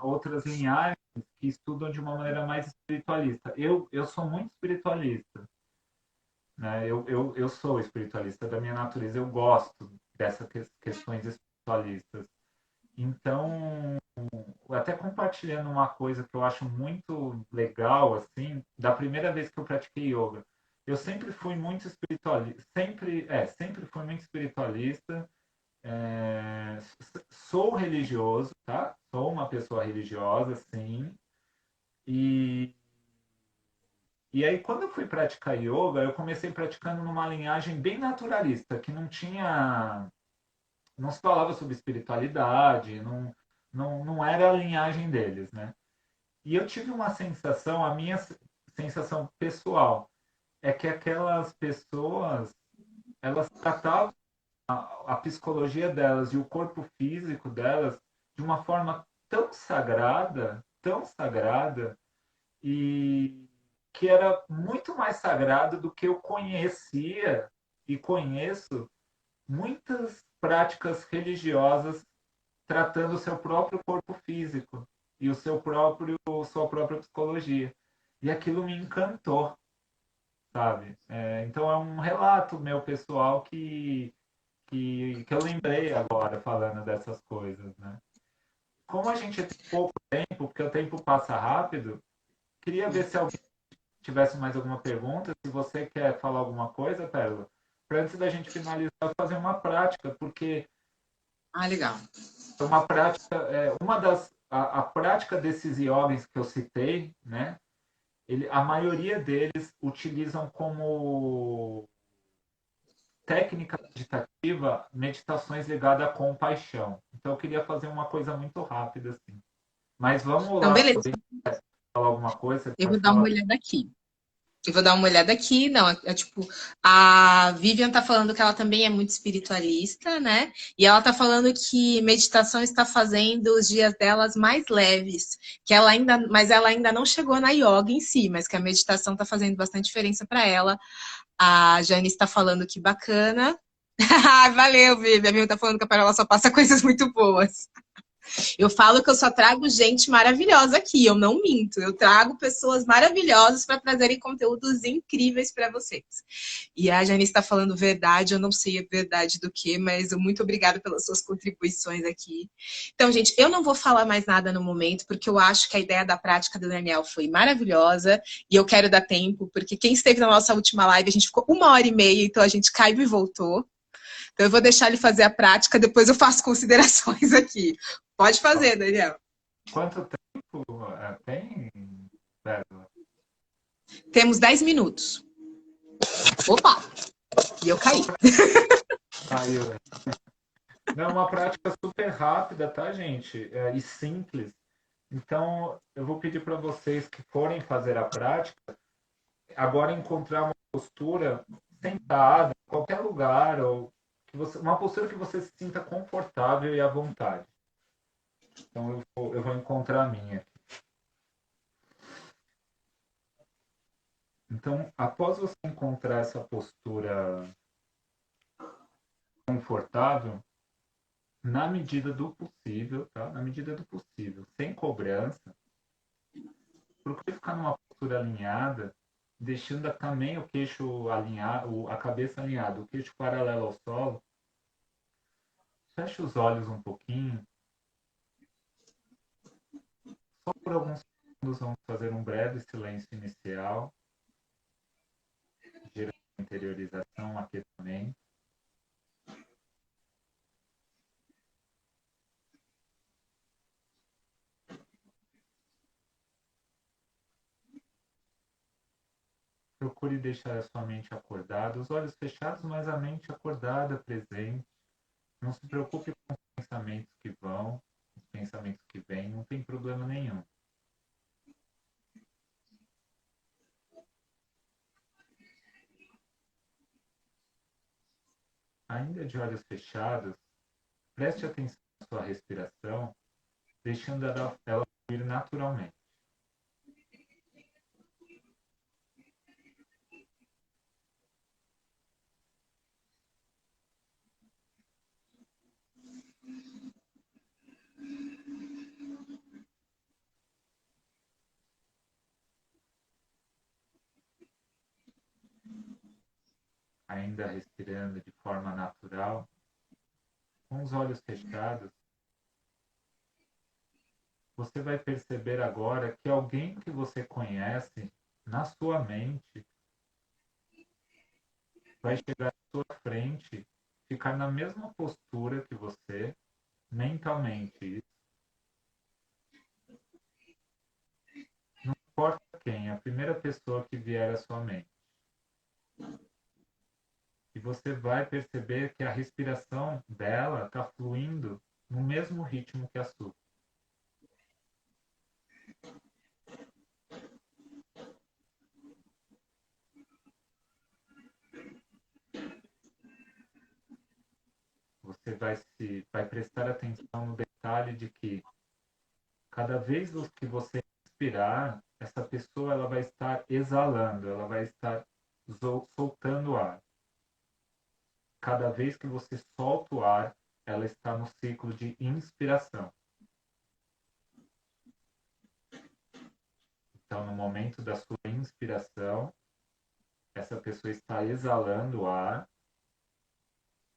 outras linhagens que estudam de uma maneira mais espiritualista. Eu sou muito espiritualista, né? Eu sou espiritualista da minha natureza, eu gosto dessas questões espiritualistas. Então, até compartilhando uma coisa que eu acho muito legal, assim, da primeira vez que eu pratiquei yoga. Eu sempre fui muito espiritualista, sempre fui muito espiritualista. Sou religioso, tá? Sou uma pessoa religiosa, sim. E, e aí, quando eu fui praticar yoga, eu comecei praticando numa linhagem bem naturalista, que não se falava sobre espiritualidade, não era a linhagem deles, né? E eu tive uma sensação, a minha sensação pessoal, é que aquelas pessoas, elas tratavam a psicologia delas e o corpo físico delas de uma forma tão sagrada, e que era muito mais sagrado do que eu conhecia e conheço muitas práticas religiosas tratando o seu próprio corpo físico e o seu próprio sua própria psicologia. E aquilo me encantou, sabe? Então é um relato meu pessoal que eu lembrei agora falando dessas coisas, né? Como a gente tem pouco tempo, porque o tempo passa rápido, queria ver se alguém tivesse mais alguma pergunta, se você quer falar alguma coisa, Pérola, para antes da gente finalizar, fazer uma prática, porque Ah, legal. uma prática, a prática desses yogis que eu citei, né? A maioria deles utilizam como técnica meditativa meditações ligadas à compaixão. Então eu queria fazer uma coisa muito rápida assim. Mas vamos Então, lá, beleza. falar alguma coisa, você Eu vou pode dar uma falar. olhada aqui. Eu vou dar uma olhada aqui. Não, tipo, a Vivian tá falando que ela também é muito espiritualista, né? E ela tá falando que meditação está fazendo os dias delas mais leves, que mas ela ainda não chegou na yoga em si, mas que a meditação tá fazendo bastante diferença para ela. A Jane está falando que bacana. Valeu, Vivian. A Vivian tá falando que a Parola só passa coisas muito boas. Eu falo que eu só trago gente maravilhosa aqui, eu não minto. Eu trago pessoas maravilhosas para trazerem conteúdos incríveis para vocês. E a Janice está falando verdade, eu não sei a verdade do que, mas muito obrigada pelas suas contribuições aqui. Então, gente, eu não vou falar mais nada no momento, porque eu acho que a ideia da prática do Daniel foi maravilhosa e eu quero dar tempo, porque quem esteve na nossa última live, a gente ficou 1 hora e meia, então a gente caiu e voltou. Então, eu vou deixar ele fazer a prática, depois eu faço considerações aqui. Pode fazer, Daniel. Quanto tempo tem, Pérola? Temos 10 minutos. Opa! E eu caí. Caiu, né? Não, é uma prática super rápida, tá, gente? E simples. Então, eu vou pedir para vocês que forem fazer a prática, agora encontrar uma postura sentada, em qualquer lugar, ou uma postura que você se sinta confortável e à vontade. Então, eu vou encontrar a minha. Então, após você encontrar essa postura confortável, na medida do possível, tá? Na medida do possível, sem cobrança, procure ficar numa postura alinhada, deixando também o queixo alinhado, a cabeça alinhada, o queixo paralelo ao solo. Feche os olhos um pouquinho. Só por alguns segundos vamos fazer um breve silêncio inicial, gerando interiorização, aquecimento. Procure deixar a sua mente acordada, os olhos fechados, mas a mente acordada, presente. Não se preocupe com os pensamentos que vão, os pensamentos que vêm, não tem problema nenhum. Ainda de olhos fechados, Preste atenção na sua respiração, deixando ela fluir naturalmente. Ainda respirando de forma natural, com os olhos fechados, você vai perceber agora que alguém que você conhece na sua mente vai chegar à sua frente, ficar na mesma postura que você, mentalmente. Não importa quem, a primeira pessoa que vier à sua mente. E você vai perceber que a respiração dela está fluindo no mesmo ritmo que a sua. Você vai prestar atenção no detalhe de que cada vez que você inspirar, essa pessoa ela vai estar exalando, ela vai estar soltando ar. Cada vez que você solta o ar, ela está no ciclo de inspiração. Então, no momento da sua inspiração, essa pessoa está exalando o ar,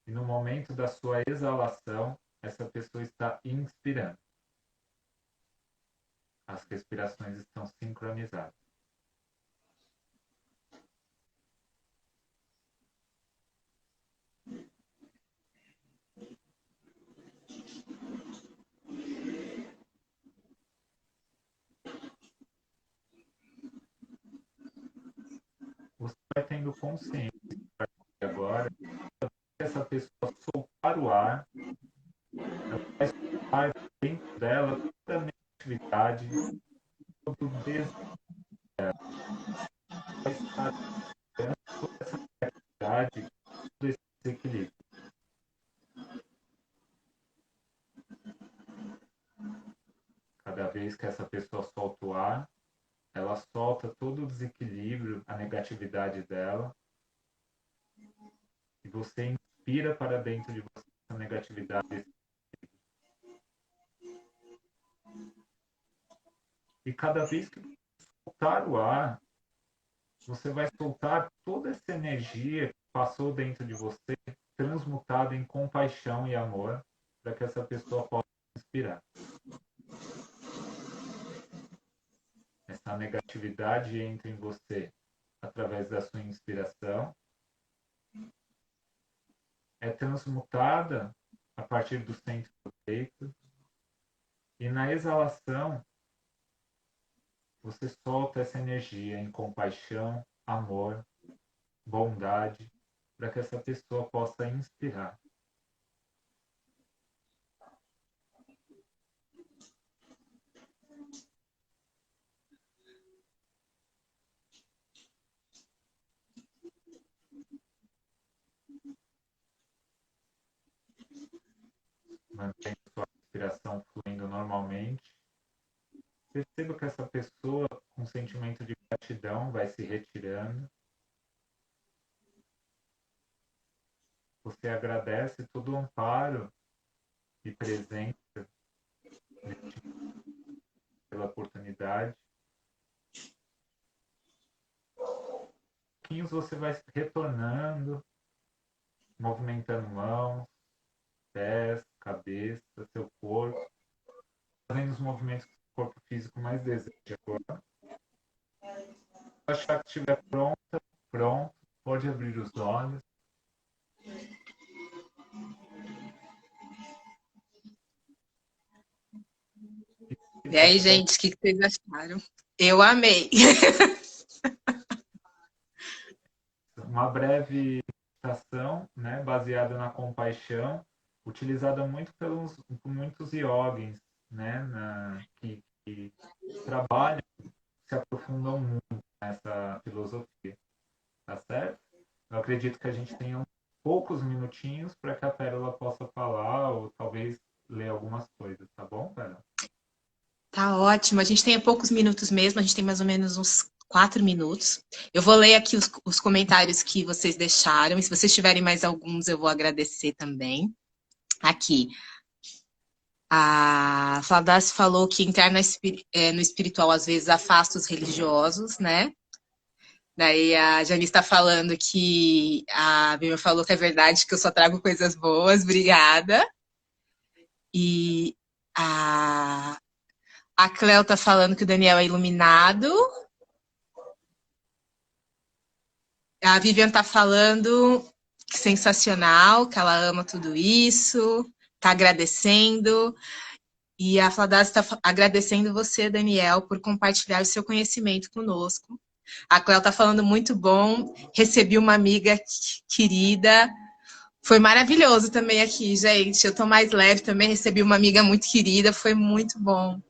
e no momento da sua exalação, essa pessoa está inspirando. As respirações estão sincronizadas. Você vai tendo consciência agora que essa pessoa soltar o ar, ela vai soltar dentro dela toda a negatividade, todo o vai estar toda essa negatividade, todo esse desequilíbrio. Cada vez que essa pessoa solta o ar, ela solta todo o desequilíbrio, a negatividade dela, e você inspira para dentro de você essa negatividade. E cada vez que você soltar o ar, você vai soltar toda essa energia que passou dentro de você, transmutada em compaixão e amor, para que essa pessoa possa inspirar. Essa negatividade entra em você através da sua inspiração, é transmutada a partir do centro do peito, e na exalação você solta essa energia em compaixão, amor, bondade, para que essa pessoa possa inspirar. Mantendo sua respiração fluindo normalmente. Perceba que essa pessoa, com sentimento de gratidão, vai se retirando. Você agradece todo o amparo e presença pela oportunidade. Pouquinhos você vai retornando, movimentando mãos, pés, cabeça, seu corpo, fazendo os movimentos que o corpo físico mais deseja agora. Achar que estiver pronto, pode abrir os olhos. E aí, gente, o que vocês acharam? Eu amei. Uma breve meditação, né, baseada na compaixão, utilizada muito por muitos yogis, né, que trabalham, se aprofundam muito nessa filosofia, tá certo? Eu acredito que a gente tenha poucos minutinhos para que a Pérola possa falar ou talvez ler algumas coisas, tá bom, Pérola? Tá ótimo. A gente tem poucos minutos mesmo, a gente tem mais ou menos uns 4 minutos. Eu vou ler aqui os comentários que vocês deixaram, e se vocês tiverem mais alguns, eu vou agradecer também. Aqui. A Fladassi falou que entrar no espiritual às vezes afasta os religiosos, né? Daí a Janice está falando que a Bíblia falou que é verdade, que eu só trago coisas boas, obrigada. E a Cleo tá falando que o Daniel é iluminado. A Vivian tá falando que sensacional, que ela ama tudo isso, tá agradecendo. E a Fladaz está agradecendo você, Daniel, por compartilhar o seu conhecimento conosco. A Cléo está falando muito bom, recebi uma amiga querida. Foi maravilhoso também aqui, gente. Eu estou mais leve também, recebi uma amiga muito querida, foi muito bom.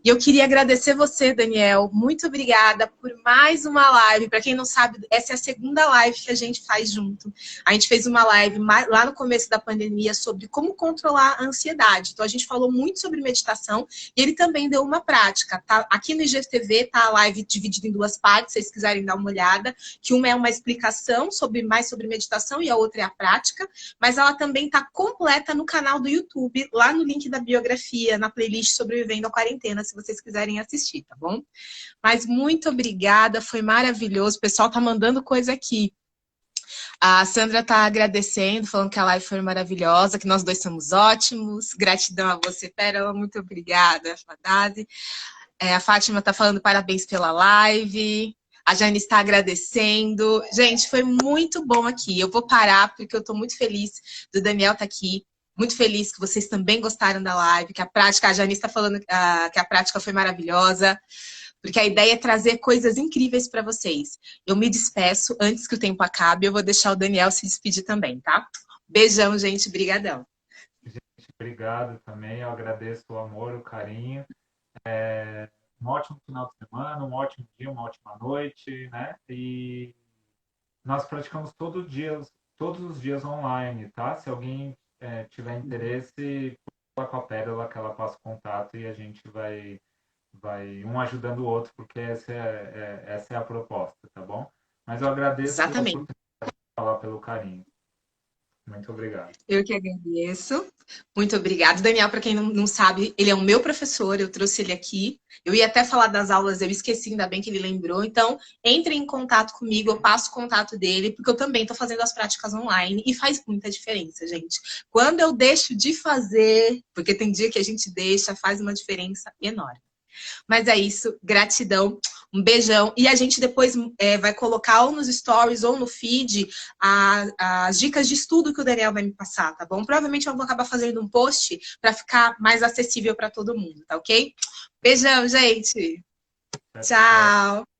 E eu queria agradecer você, Daniel. Muito obrigada por mais uma live. Para quem não sabe, essa é a segunda live que a gente faz junto. A gente fez uma live lá no começo da pandemia sobre como controlar a ansiedade. Então, a gente falou muito sobre meditação e ele também deu uma prática. Tá? Aqui no IGTV tá a live dividida em 2 partes, se vocês quiserem dar uma olhada. Que uma é uma explicação mais sobre meditação e a outra é a prática. Mas ela também está completa no canal do YouTube, lá no link da biografia, na playlist Sobrevivendo à Quarentena, se vocês quiserem assistir, tá bom? Mas muito obrigada, foi maravilhoso. O pessoal tá mandando coisa aqui. A Sandra tá agradecendo, falando que a live foi maravilhosa, que nós dois somos ótimos. Gratidão a você, Pérola, muito obrigada, Fadade. A Fátima tá falando parabéns pela live. A Jane está agradecendo. Gente, foi muito bom aqui. Eu vou parar porque eu tô muito feliz do Daniel estar aqui. Muito feliz que vocês também gostaram da live, que a Jane está falando que a prática foi maravilhosa, porque a ideia é trazer coisas incríveis para vocês. Eu me despeço antes que o tempo acabe, eu vou deixar o Daniel se despedir também, tá? Beijão, gente, brigadão. Gente, obrigado também, eu agradeço o amor, o carinho. Um ótimo final de semana, um ótimo dia, uma ótima noite, né? E nós praticamos todos os dias online, tá? Se alguém tiver interesse, fala com a Pérola que ela passa o contato e a gente vai um ajudando o outro, porque essa é a proposta, tá bom? Mas eu agradeço a Exatamente. oportunidade de falar pelo carinho. Muito obrigado. Eu que agradeço. Muito obrigada. Daniel, para quem não sabe, ele é o meu professor, eu trouxe ele aqui. Eu ia até falar das aulas, eu esqueci, ainda bem que ele lembrou. Então, entre em contato comigo, eu passo o contato dele, porque eu também estou fazendo as práticas online e faz muita diferença, gente. Quando eu deixo de fazer, porque tem dia que a gente deixa, faz uma diferença enorme. Mas é isso, gratidão, um beijão. E a gente depois vai colocar ou nos stories ou no feed as dicas de estudo que o Daniel vai me passar, tá bom? Provavelmente eu vou acabar fazendo um post para ficar mais acessível para todo mundo, tá ok? Beijão, gente. Tchau. Tchau.